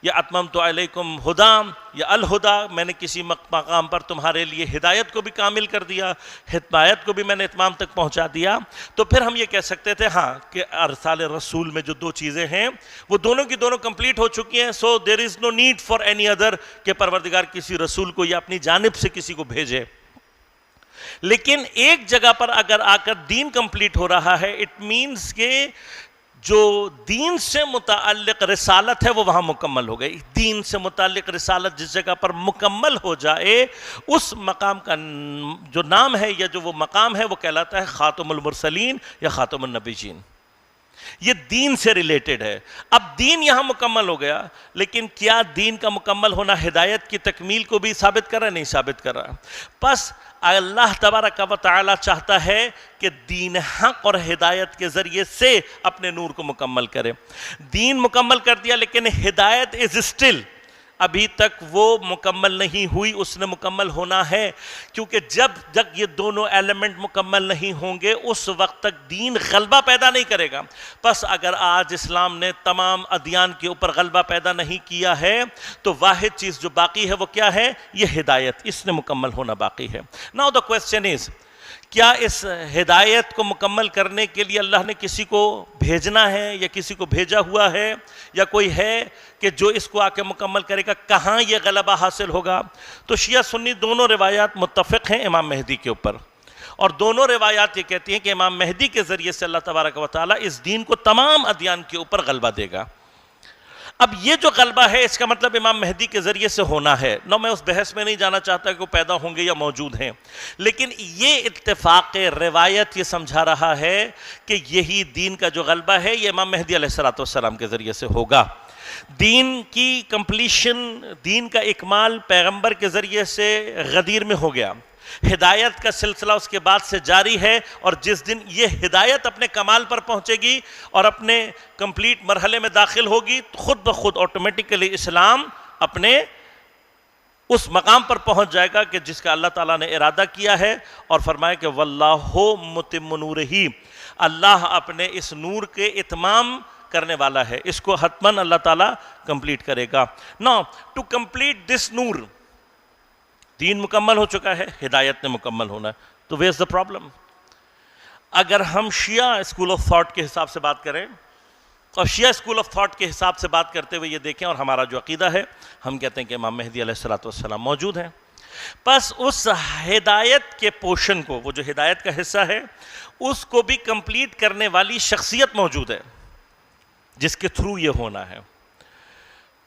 یا اتممت علیکم ہدام یا الہدا، میں نے کسی مقام پر تمہارے لیے ہدایت کو بھی کامل کر دیا، ہدایت کو بھی میں نے اتمام تک پہنچا دیا، تو پھر ہم یہ کہہ سکتے تھے ہاں کہ ارسال رسول میں جو دو چیزیں ہیں وہ دونوں کی دونوں کمپلیٹ ہو چکی ہیں. So there is no need for any other کہ پروردگار کسی رسول کو یا اپنی جانب سے کسی کو بھیجے. لیکن ایک جگہ پر اگر آ کر دین کمپلیٹ ہو رہا ہے، اٹ مینس کہ جو دین سے متعلق رسالت ہے وہ وہاں مکمل ہو گئی. دین سے متعلق رسالت جس جگہ پر مکمل ہو جائے، اس مقام کا جو نام ہے یا جو وہ مقام ہے وہ کہلاتا ہے خاتم المرسلین یا خاتم النبیین. یہ دین سے ریلیٹڈ ہے. اب دین یہاں مکمل ہو گیا، لیکن کیا دین کا مکمل ہونا ہدایت کی تکمیل کو بھی ثابت کر رہا ہے؟ نہیں ثابت کر رہا. بس اللہ تبارک و تعالی چاہتا ہے کہ دین حق اور ہدایت کے ذریعے سے اپنے نور کو مکمل کرے. دین مکمل کر دیا لیکن ہدایت از اسٹل ابھی تک وہ مکمل نہیں ہوئی، اس نے مکمل ہونا ہے، کیونکہ جب تک یہ دونوں ایلیمنٹ مکمل نہیں ہوں گے اس وقت تک دین غلبہ پیدا نہیں کرے گا. پس اگر آج اسلام نے تمام ادیان کے اوپر غلبہ پیدا نہیں کیا ہے تو واحد چیز جو باقی ہے وہ کیا ہے؟ یہ ہدایت، اس نے مکمل ہونا باقی ہے. Now the question is، کیا اس ہدایت کو مکمل کرنے کے لیے اللہ نے کسی کو بھیجنا ہے یا کسی کو بھیجا ہوا ہے یا کوئی ہے کہ جو اس کو آ کے مکمل کرے گا؟ کہاں یہ غلبہ حاصل ہوگا؟ تو شیعہ سنی دونوں روایات متفق ہیں امام مہدی کے اوپر، اور دونوں روایات یہ کہتی ہیں کہ امام مہدی کے ذریعے سے اللہ تبارک و تعالیٰ اس دین کو تمام ادیان کے اوپر غلبہ دے گا. اب یہ جو غلبہ ہے اس کا مطلب امام مہدی کے ذریعے سے ہونا ہے. میں اس بحث میں نہیں جانا چاہتا کہ وہ پیدا ہوں گے یا موجود ہیں، لیکن یہ اتفاق روایت یہ سمجھا رہا ہے کہ یہی دین کا جو غلبہ ہے یہ امام مہدی علیہ السلام کے ذریعے سے ہوگا. دین کی کمپلیشن، دین کا اکمال پیغمبر کے ذریعے سے غدیر میں ہو گیا. ہدایت کا سلسلہ اس کے بعد سے جاری ہے، اور جس دن یہ ہدایت اپنے کمال پر پہنچے گی اور اپنے کمپلیٹ مرحلے میں داخل ہوگی تو خود بخود آٹومیٹیکلی اسلام اپنے اس مقام پر پہنچ جائے گا کہ جس کا اللہ تعالیٰ نے ارادہ کیا ہے، اور فرمایا کہ واللہ متم نورہ، اللہ اپنے اس نور کے اتمام کرنے والا ہے، اس کو حتماً اللہ تعالیٰ کمپلیٹ کرے گا. Now to complete this نور، دین مکمل ہو چکا ہے، ہدایت نے مکمل ہونا ہے، تو where's the problem؟ اگر ہم شیعہ اسکول آف تھاٹ کے حساب سے بات کریں اور شیعہ اسکول آف تھاٹ کے حساب سے بات کرتے ہوئے یہ دیکھیں، اور ہمارا جو عقیدہ ہے ہم کہتے ہیں کہ امام مہدی علیہ السلام موجود ہیں، پس اس ہدایت کے پورشن کو، وہ جو ہدایت کا حصہ ہے اس کو بھی کمپلیٹ کرنے والی شخصیت موجود ہے جس کے تھرو یہ ہونا ہے.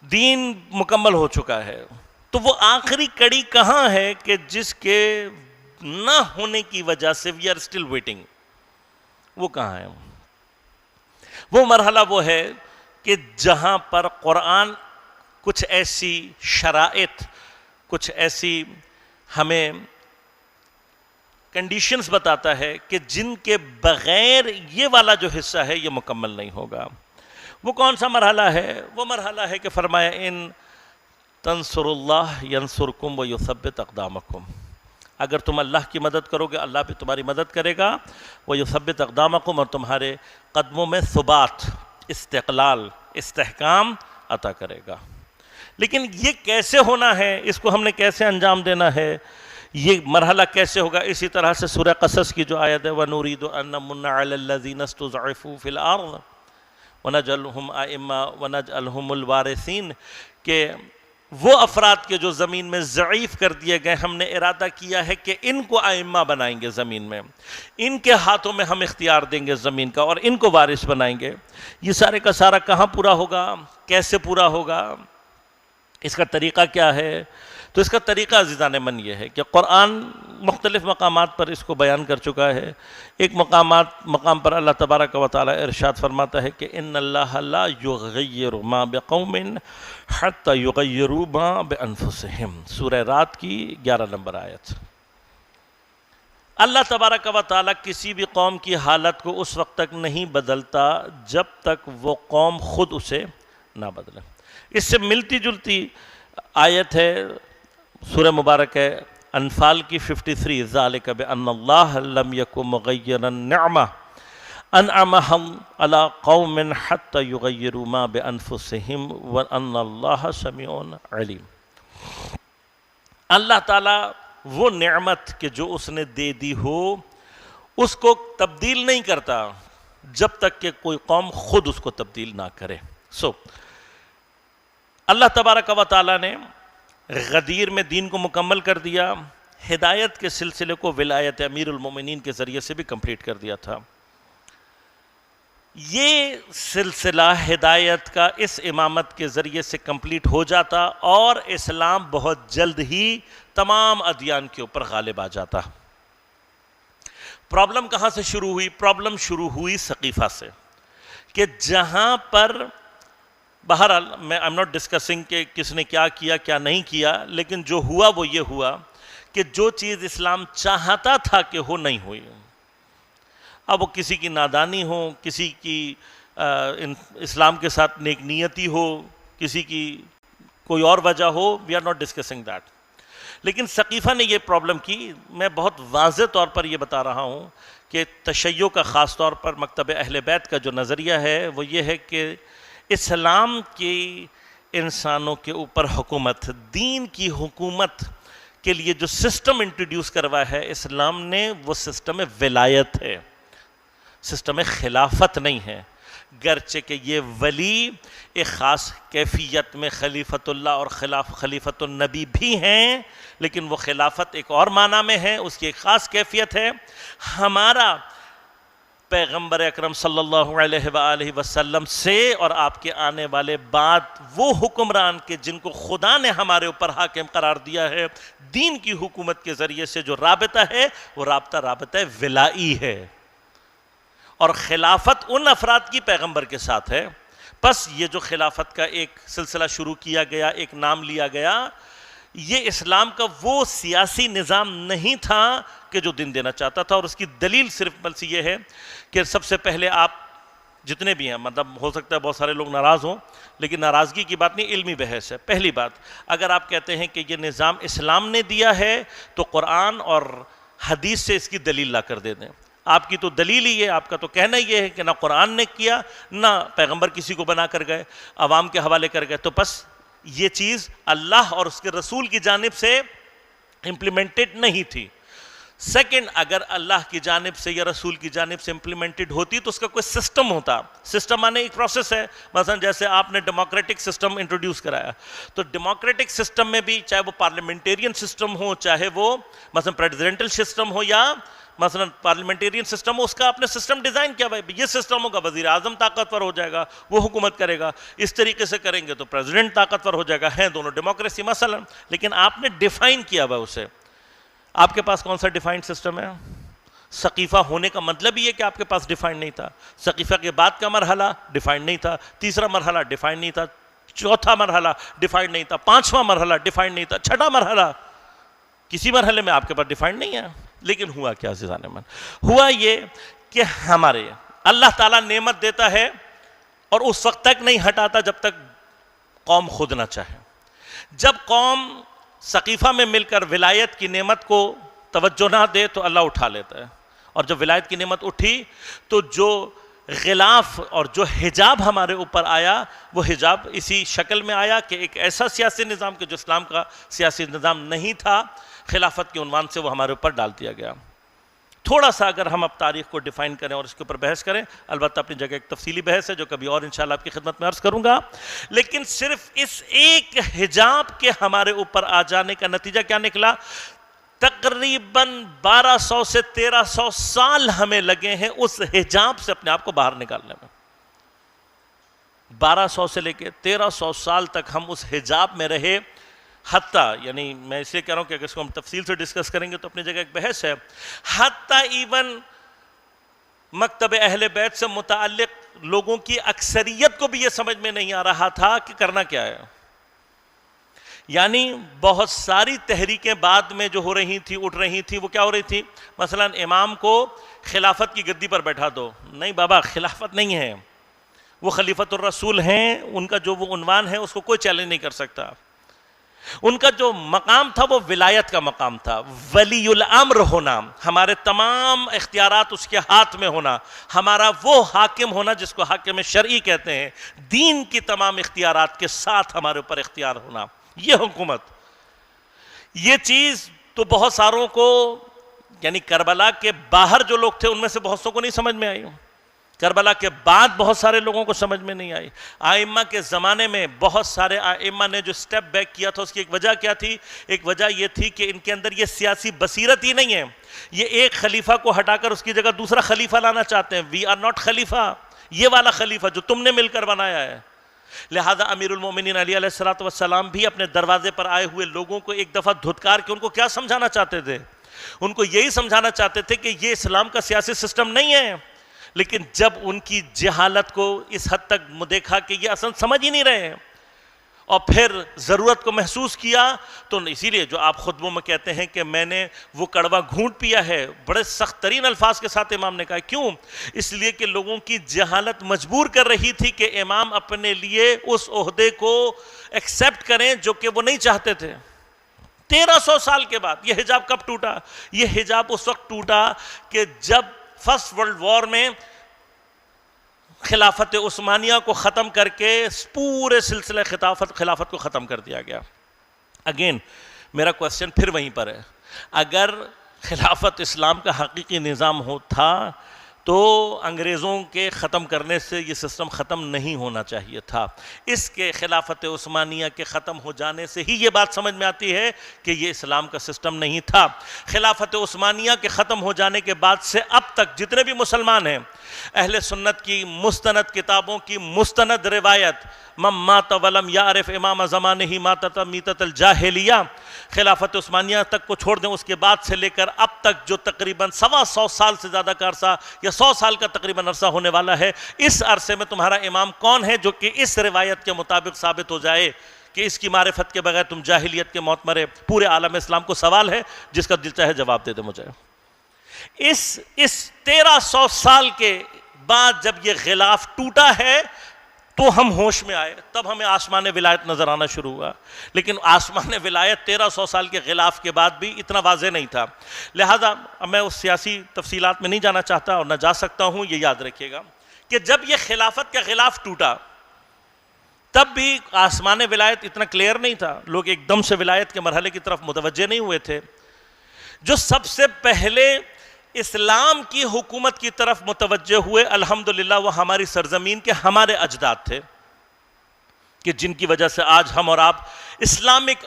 دین مکمل ہو چکا ہے، تو وہ آخری کڑی کہاں ہے کہ جس کے نہ ہونے کی وجہ سے we are still waiting؟ وہ کہاں ہے؟ وہ مرحلہ وہ ہے کہ جہاں پر قرآن کچھ ایسی شرائط، کچھ ایسی ہمیں کنڈیشنز بتاتا ہے کہ جن کے بغیر یہ والا جو حصہ ہے یہ مکمل نہیں ہوگا. وہ کون سا مرحلہ ہے؟ وہ مرحلہ ہے کہ فرمایا ان تنصر اللہ ینصرکم ویثبت اقدامکم، اگر تم اللہ کی مدد کرو گے اللہ بھی تمہاری مدد کرے گا. وَيُثَبِّتْ أَقْدَامَكُمْ، اور تمہارے قدموں میں ثبات، استقلال، استحکام عطا کرے گا. لیکن یہ کیسے ہونا ہے، اس کو ہم نے کیسے انجام دینا ہے، یہ مرحلہ کیسے ہوگا؟ اسی طرح سے سورہ قصص کی جو آیت ہے وَنُرِيدُ أَن نَّمُنَّ عَلَى الَّذِينَ اسْتُضْعِفُوا فِي الْأَرْضِ وَنَجْعَلْهُمْ أَئِمَّةً وَنَجْعَلْهُمُ الْوَارِثِينَ، کہ وہ افراد کے جو زمین میں ضعیف کر دیے گئے ہم نے ارادہ کیا ہے کہ ان کو ائمہ بنائیں گے زمین میں، ان کے ہاتھوں میں ہم اختیار دیں گے زمین کا اور ان کو وارث بنائیں گے. یہ سارے کا سارا کہاں پورا ہوگا، کیسے پورا ہوگا، اس کا طریقہ کیا ہے؟ تو اس کا طریقہ عزیزان من یہ ہے کہ قرآن مختلف مقامات پر اس کو بیان کر چکا ہے. ایک مقام پر اللہ تبارک و تعالی ارشاد فرماتا ہے کہ ان اللہ لا یغیر ما بقوم حتی یغیروا ما بانفسہم، سورہ رات کی 11 نمبر آیت. اللہ تبارک و تعالی کسی بھی قوم کی حالت کو اس وقت تک نہیں بدلتا جب تک وہ قوم خود اسے نہ بدلے. اس سے ملتی جلتی آیت ہے سورہ مبارک ہے انفال کی 53، ذالک بأن اللہ لم یکن مغیرا نعمہ انعمہا علی قوم حتی یغیروا ما بانفسہم وان اللہ سمیع علیم. اللہ تعالیٰ وہ نعمت کہ جو اس نے دے دی ہو اس کو تبدیل نہیں کرتا جب تک کہ کوئی قوم خود اس کو تبدیل نہ کرے. اللہ تبارک و تعالیٰ نے غدیر میں دین کو مکمل کر دیا، ہدایت کے سلسلے کو ولایت امیر المومنین کے ذریعے سے بھی کمپلیٹ کر دیا تھا. یہ سلسلہ ہدایت کا اس امامت کے ذریعے سے کمپلیٹ ہو جاتا اور اسلام بہت جلد ہی تمام ادیان کے اوپر غالب آ جاتا. پرابلم کہاں سے شروع ہوئی؟ پرابلم شروع ہوئی ثقیفہ سے، کہ جہاں پر بہرحال میں I'm not discussing کہ کس نے کیا کیا کیا نہیں کیا، لیکن جو ہوا وہ یہ ہوا کہ جو چیز اسلام چاہتا تھا کہ ہو نہیں ہوئی. اب وہ کسی کی نادانی ہو، کسی کی اسلام کے ساتھ نیک نیتی ہو، کسی کی کوئی اور وجہ ہو، we are not discussing that. لیکن ثقیفہ نے یہ پرابلم کی. میں بہت واضح طور پر یہ بتا رہا ہوں کہ تشیع کا خاص طور پر مکتب اہل بیت کا جو نظریہ ہے وہ یہ ہے کہ اسلام کی انسانوں کے اوپر حکومت، دین کی حکومت کے لیے جو سسٹم انٹروڈیوس کروا ہے اسلام نے، وہ سسٹم ولایت ہے، سسٹم خلافت نہیں ہے. گرچہ کہ یہ ولی ایک خاص کیفیت میں خلیفۃ اللہ اور خلیفۃ النبی بھی ہیں، لیکن وہ خلافت ایک اور معنی میں ہے، اس کی ایک خاص کیفیت ہے. ہمارا پیغمبر اکرم صلی اللہ علیہ وآلہ وسلم سے اور آپ کے آنے والے بعد وہ حکمران کے جن کو خدا نے ہمارے اوپر حاکم قرار دیا ہے، دین کی حکومت کے ذریعے سے جو رابطہ ہے وہ رابطہ ولائی ہے، اور خلافت ان افراد کی پیغمبر کے ساتھ ہے. بس یہ جو خلافت کا ایک سلسلہ شروع کیا گیا، ایک نام لیا گیا، یہ اسلام کا وہ سیاسی نظام نہیں تھا کہ جو دین دینا چاہتا تھا. اور اس کی دلیل صرف بس یہ ہے کہ سب سے پہلے آپ جتنے بھی ہیں، مطلب ہو سکتا ہے بہت سارے لوگ ناراض ہوں، لیکن ناراضگی کی بات نہیں، علمی بحث ہے. پہلی بات، اگر آپ کہتے ہیں کہ یہ نظام اسلام نے دیا ہے تو قرآن اور حدیث سے اس کی دلیل لا کر دے دیں. آپ کی تو دلیل ہی ہے، آپ کا تو کہنا یہ ہے کہ نہ قرآن نے کیا، نہ پیغمبر کسی کو بنا کر گئے، عوام کے حوالے کر گئے، تو بس یہ چیز اللہ اور اس کے رسول کی جانب سے امپلیمنٹڈ نہیں تھی. سیکنڈ، اگر اللہ کی جانب سے یا رسول کی جانب سے امپلیمنٹڈ ہوتی تو اس کا کوئی سسٹم ہوتا. سسٹم مانے ایک پروسیس ہے. مثلا جیسے آپ نے ڈیموکریٹک سسٹم انٹروڈیوس کرایا، تو ڈیموکریٹک سسٹم میں بھی چاہے وہ پارلیمنٹیرین سسٹم ہو، چاہے وہ مثلا پریزیڈنٹل سسٹم ہو یا مثلا پارلیمنٹیرین سسٹم ہو، اس کا آپ نے سسٹم ڈیزائن کیا. بھائی یہ سسٹم ہوگا، وزیر اعظم طاقتور ہو جائے گا، وہ حکومت کرے گا. اس طریقے سے کریں گے تو پریزیڈنٹ طاقتور ہو جائے گا. ہیں دونوں ڈیموکریسی مثلا، لیکن آپ نے ڈیفائن کیا ہوا اسے. آپ کے پاس کون سا ڈیفائنڈ سسٹم ہے؟ ثقیفہ ہونے کا مطلب یہ ہے کہ آپ کے پاس ڈیفائنڈ نہیں تھا. ثقیفہ کے بعد کا مرحلہ ڈیفائنڈ نہیں تھا، تیسرا مرحلہ ڈیفائنڈ نہیں تھا، چوتھا مرحلہ ڈیفائنڈ نہیں تھا، پانچواں مرحلہ ڈیفائنڈ نہیں تھا، چھٹا مرحلہ کسی مرحلے میں آپ کے پاس ڈیفائنڈ نہیں ہے. لیکن ہوا کیا عزیزان من؟ ہوا یہ کہ ہمارے اللہ تعالیٰ نعمت دیتا ہے اور اس وقت تک نہیں ہٹاتا جب تک قوم خود نہ چاہے. جب قوم ثقیفہ میں مل کر ولایت کی نعمت کو توجہ نہ دے تو اللہ اٹھا لیتا ہے. اور جب ولایت کی نعمت اٹھی تو جو غلاف اور جو حجاب ہمارے اوپر آیا وہ حجاب اسی شکل میں آیا کہ ایک ایسا سیاسی نظام کہ جو اسلام کا سیاسی نظام نہیں تھا، خلافت کے عنوان سے وہ ہمارے اوپر ڈال دیا گیا. تھوڑا سا اگر ہم اب تاریخ کو ڈیفائن کریں اور اس کے اوپر بحث کریں، البتہ اپنی جگہ ایک تفصیلی بحث ہے جو کبھی اور انشاءاللہ آپ کی خدمت میں عرض کروں گا، لیکن صرف اس ایک حجاب کے ہمارے اوپر آ جانے کا نتیجہ کیا نکلا؟ تقریباً 1200 سے 1300 سال ہمیں لگے ہیں اس حجاب سے اپنے آپ کو باہر نکالنے میں. 1200 سے لے کے 1300 سال تک ہم اس حجاب میں رہے. حتیٰ یعنی میں اس لیے کہہ رہا ہوں کہ اگر اس کو ہم تفصیل سے ڈسکس کریں گے تو اپنی جگہ ایک بحث ہے. حتیٰ ایون مکتب اہل بیت سے متعلق لوگوں کی اکثریت کو بھی یہ سمجھ میں نہیں آ رہا تھا کہ کرنا کیا ہے. یعنی بہت ساری تحریکیں بعد میں جو ہو رہی تھی، اٹھ رہی تھی، وہ کیا ہو رہی تھی؟ مثلا امام کو خلافت کی گدی پر بیٹھا دو. نہیں بابا، خلافت نہیں ہے، وہ خلیفۃ الرسول ہیں، ان کا جو وہ عنوان ہے اس کو کوئی چیلنج نہیں کر سکتا. ان کا جو مقام تھا وہ ولایت کا مقام تھا، ولی الامر ہونا، ہمارے تمام اختیارات اس کے ہاتھ میں ہونا، ہمارا وہ حاکم ہونا جس کو حاکم شرعی کہتے ہیں، دین کی تمام اختیارات کے ساتھ ہمارے اوپر اختیار ہونا، یہ حکومت. یہ چیز تو بہت ساروں کو، یعنی کربلا کے باہر جو لوگ تھے ان میں سے بہت سوں کو نہیں سمجھ میں آئی، کربلا کے بعد بہت سارے لوگوں کو سمجھ میں نہیں آئی. ائمہ کے زمانے میں بہت سارے ائمہ نے جو سٹیپ بیک کیا تھا اس کی ایک وجہ کیا تھی؟ ایک وجہ یہ تھی کہ ان کے اندر یہ سیاسی بصیرت ہی نہیں ہے. یہ ایک خلیفہ کو ہٹا کر اس کی جگہ دوسرا خلیفہ لانا چاہتے ہیں. وی آر ناٹ خلیفہ، یہ والا خلیفہ جو تم نے مل کر بنایا ہے. لہذا امیر المومنین علی علیہ السلام بھی اپنے دروازے پر آئے ہوئے لوگوں کو ایک دفعہ دھتکار کے ان کو کیا سمجھانا چاہتے تھے؟ ان کو یہی سمجھانا چاہتے تھے کہ یہ اسلام کا سیاسی سسٹم نہیں ہے. لیکن جب ان کی جہالت کو اس حد تک دیکھا کہ یہ اصل سمجھ ہی نہیں رہے ہیں اور پھر ضرورت کو محسوس کیا، تو اسی لیے جو آپ خطبوں میں کہتے ہیں کہ میں نے وہ کڑوا گھونٹ پیا ہے، بڑے سخت ترین الفاظ کے ساتھ امام نے کہا. کیوں؟ اس لیے کہ لوگوں کی جہالت مجبور کر رہی تھی کہ امام اپنے لیے اس عہدے کو ایکسیپٹ کریں جو کہ وہ نہیں چاہتے تھے. 1300 سال کے بعد یہ حجاب کب ٹوٹا؟ یہ حجاب اس وقت ٹوٹا کہ جب فرسٹ ورلڈ وار میں خلافت عثمانیہ کو ختم کر کے پورے سلسلہ خلافت کو ختم کر دیا گیا. اگین میرا کوسچن پھر وہیں پر ہے، اگر خلافت اسلام کا حقیقی نظام تھا تو انگریزوں کے ختم کرنے سے یہ سسٹم ختم نہیں ہونا چاہیے تھا. اس کے خلافت عثمانیہ کے ختم ہو جانے سے ہی یہ بات سمجھ میں آتی ہے کہ یہ اسلام کا سسٹم نہیں تھا. خلافت عثمانیہ کے ختم ہو جانے کے بعد سے اب تک جتنے بھی مسلمان ہیں، اہل سنت کی مستند کتابوں کی مستند روایت، من مات ولم یعرف امام زمانہ ماتت میتت الجاہلیہ، خلافت عثمانیہ تک کو چھوڑ دیں، اس کے بعد سے لے کر اب تک جو تقریباً 125 سال سے زیادہ کا عرصہ یا 100 سال کا تقریباً عرصہ ہونے والا ہے، اس عرصے میں تمہارا امام کون ہے جو کہ اس روایت کے مطابق ثابت ہو جائے کہ اس کی معرفت کے بغیر تم جاہلیت کے موت مرے؟ پورے عالم اسلام کو سوال ہے، جس کا دل چاہے جواب دے دے مجھے. اس 1300 سال کے بعد جب یہ غلاف ٹوٹا ہے تو ہم ہوش میں آئے، تب ہمیں آسمان ولایت نظر آنا شروع ہوا. لیکن آسمان ولایت 1300 سال کے غلاف کے بعد بھی اتنا واضح نہیں تھا. لہذا میں اس سیاسی تفصیلات میں نہیں جانا چاہتا اور نہ جا سکتا ہوں. یہ یاد رکھیے گا کہ جب یہ خلافت کا غلاف ٹوٹا تب بھی آسمان ولایت اتنا کلیئر نہیں تھا، لوگ ایک دم سے ولایت کے مرحلے کی طرف متوجہ نہیں ہوئے تھے. جو سب سے پہلے اسلام کی حکومت کی طرف متوجہ ہوئے الحمدللہ وہ ہماری سرزمین کے ہمارے اجداد تھے، کہ جن کی وجہ سے آج ہم اور آپ اسلامک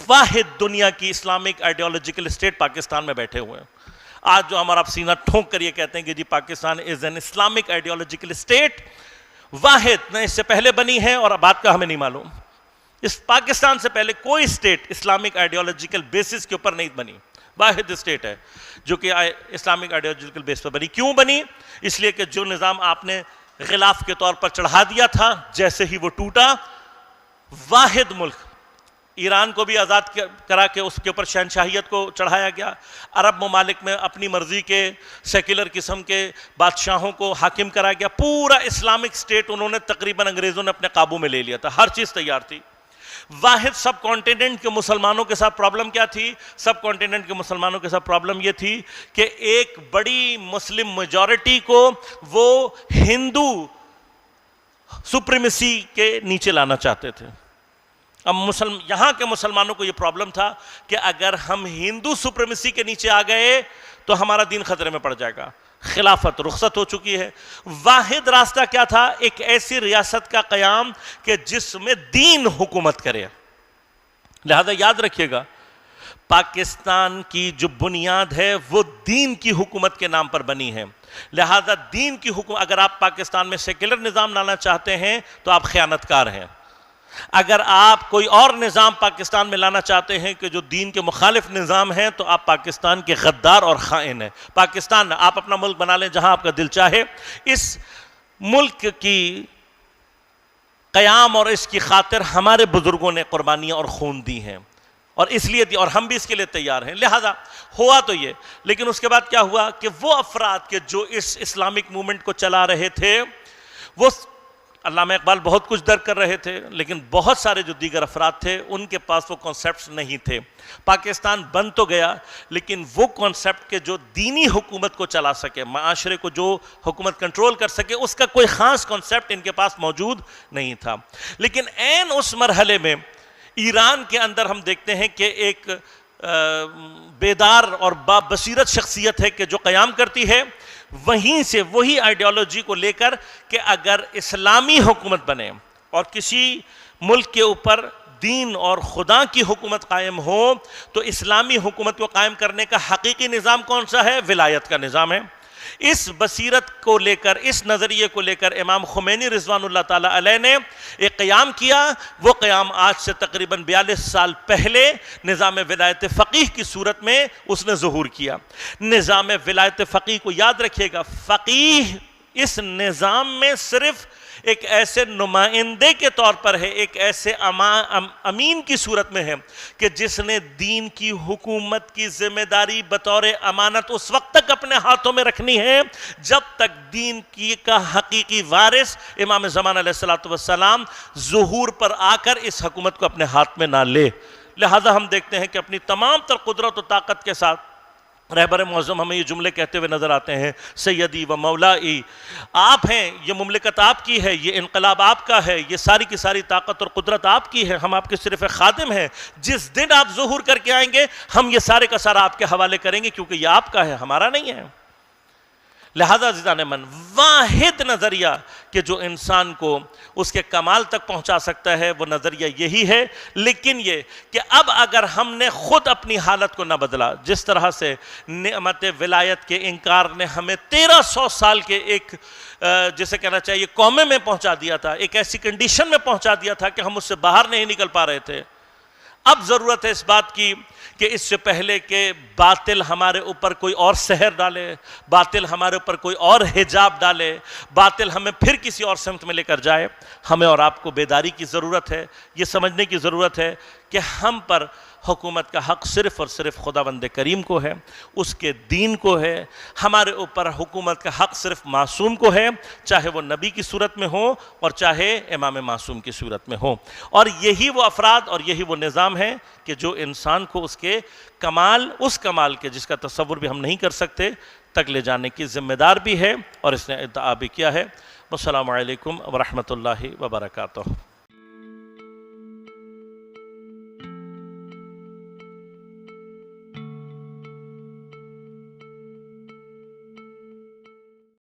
واحد دنیا کی اسلامک آئیڈیالوجیکل اسٹیٹ پاکستان میں بیٹھے ہوئے ہیں. آج جو ہمارا سینہ ٹھونک کر یہ کہتے ہیں کہ جی Pakistan is an Islamic ideological state, واحد نہ اس سے پہلے بنی ہے اور بعد کا ہمیں نہیں معلوم. اس پاکستان سے پہلے کوئی اسٹیٹ اسلامک آئیڈیالوجیکل بیسس کے اوپر نہیں بنی، واحد اسٹیٹ ہے جو کہ اسلامک آئیڈیالوجیکل بیس پر بنی. کیوں بنی؟ اس لیے کہ جو نظام آپ نے غلاف کے طور پر چڑھا دیا تھا، جیسے ہی وہ ٹوٹا، واحد ملک ایران کو بھی آزاد کرا کے اس کے اوپر شہنشاہیت کو چڑھایا گیا. عرب ممالک میں اپنی مرضی کے سیکولر قسم کے بادشاہوں کو حاکم کرایا گیا. پورا اسلامک اسٹیٹ انہوں نے تقریباً انگریزوں نے اپنے قابو میں لے لیا تھا، ہر چیز تیار تھی. واحد سب کانٹیننٹ کے مسلمانوں کے ساتھ پرابلم کیا تھی؟ سب کانٹیننٹ کے مسلمانوں کے ساتھ پرابلم یہ تھی کہ ایک بڑی مسلم میجورٹی کو وہ ہندو سپریمیسی کے نیچے لانا چاہتے تھے. اب یہاں کے مسلمانوں کو یہ پرابلم تھا کہ اگر ہم ہندو سپریمیسی کے نیچے آ گئے تو ہمارا دین خطرے میں پڑ جائے گا. خلافت رخصت ہو چکی ہے. واحد راستہ کیا تھا؟ ایک ایسی ریاست کا قیام کہ جس میں دین حکومت کرے. لہذا یاد رکھیے گا، پاکستان کی جو بنیاد ہے وہ دین کی حکومت کے نام پر بنی ہے. لہذا دین کی حکومت، اگر آپ پاکستان میں سیکولر نظام لانا چاہتے ہیں تو آپ خیانت کار ہیں. اگر آپ کوئی اور نظام پاکستان میں لانا چاہتے ہیں کہ جو دین کے مخالف نظام ہے تو آپ پاکستان کے غدار اور خائن ہیں. پاکستان آپ اپنا ملک بنا لیں جہاں آپ کا دل چاہے. اس ملک کی قیام اور اس کی خاطر ہمارے بزرگوں نے قربانیاں اور خون دی ہیں اور اس لیے دی، اور ہم بھی اس کے لیے تیار ہیں. لہذا ہوا تو یہ، لیکن اس کے بعد کیا ہوا کہ وہ افراد کے جو اس اسلامک موومنٹ کو چلا رہے تھے وہ علامہ اقبال بہت کچھ درک کر رہے تھے، لیکن بہت سارے جو دیگر افراد تھے ان کے پاس وہ کانسیپٹس نہیں تھے. پاکستان بن تو گیا لیکن وہ کانسیپٹ کے جو دینی حکومت کو چلا سکے، معاشرے کو جو حکومت کنٹرول کر سکے، اس کا کوئی خاص کانسیپٹ ان کے پاس موجود نہیں تھا. لیکن عین اس مرحلے میں ایران کے اندر ہم دیکھتے ہیں کہ ایک بیدار اور بابصیرت شخصیت ہے کہ جو قیام کرتی ہے وہیں سے وہی آئیڈیالوجی کو لے کر کہ اگر اسلامی حکومت بنے اور کسی ملک کے اوپر دین اور خدا کی حکومت قائم ہو تو اسلامی حکومت کو قائم کرنے کا حقیقی نظام کون سا ہے؟ ولایت کا نظام ہے. اس بصیرت کو لے کر، اس نظریے کو لے کر امام خمینی رضوان اللہ تعالیٰ علیہ نے ایک قیام کیا. وہ قیام آج سے تقریباً 42 سال پہلے نظام ولایت فقیہ کی صورت میں اس نے ظہور کیا. نظام ولایت فقیہ کو یاد رکھیے گا، فقیہ اس نظام میں صرف ایک ایسے نمائندے کے طور پر ہے، ایک ایسے امین کی صورت میں ہے کہ جس نے دین کی حکومت کی ذمہ داری بطور امانت اس وقت تک اپنے ہاتھوں میں رکھنی ہے جب تک دین کی کا حقیقی وارث امام زمان علیہ السلام ظہور پر آ کر اس حکومت کو اپنے ہاتھ میں نہ لے. لہذا ہم دیکھتے ہیں کہ اپنی تمام تر قدرت و طاقت کے ساتھ رہبر معظم ہمیں یہ جملے کہتے ہوئے نظر آتے ہیں، سیدی و مولائی، آپ ہیں، یہ مملکت آپ کی ہے، یہ انقلاب آپ کا ہے، یہ ساری کی ساری طاقت اور قدرت آپ کی ہے، ہم آپ کے صرف ایک خادم ہیں. جس دن آپ ظہور کر کے آئیں گے ہم یہ سارے کا سارا آپ کے حوالے کریں گے کیونکہ یہ آپ کا ہے، ہمارا نہیں ہے. لہذا عزیزان من، واحد نظریہ کہ جو انسان کو اس کے کمال تک پہنچا سکتا ہے وہ نظریہ یہی ہے. لیکن یہ کہ اب اگر ہم نے خود اپنی حالت کو نہ بدلا، جس طرح سے نعمت ولایت کے انکار نے ہمیں 1300 سال کے ایک جسے کہنا چاہیے کومے میں پہنچا دیا تھا، ایک ایسی کنڈیشن میں پہنچا دیا تھا کہ ہم اس سے باہر نہیں نکل پا رہے تھے. اب ضرورت ہے اس بات کی کہ اس سے پہلے کہ باطل ہمارے اوپر کوئی اور سحر ڈالے، باطل ہمارے اوپر کوئی اور حجاب ڈالے، باطل ہمیں پھر کسی اور سمت میں لے کر جائے، ہمیں اور آپ کو بیداری کی ضرورت ہے. یہ سمجھنے کی ضرورت ہے کہ ہم پر حکومت کا حق صرف اور صرف خداوند کریم کو ہے، اس کے دین کو ہے. ہمارے اوپر حکومت کا حق صرف معصوم کو ہے، چاہے وہ نبی کی صورت میں ہو اور چاہے امام معصوم کی صورت میں ہو. اور یہی وہ افراد اور یہی وہ نظام ہے کہ جو انسان کو اس کے کمال، اس کمال کے جس کا تصور بھی ہم نہیں کر سکتے، تک لے جانے کی ذمہ دار بھی ہے اور اس نے ادعا بھی کیا ہے. السلام علیکم ورحمۃ اللہ وبرکاتہ.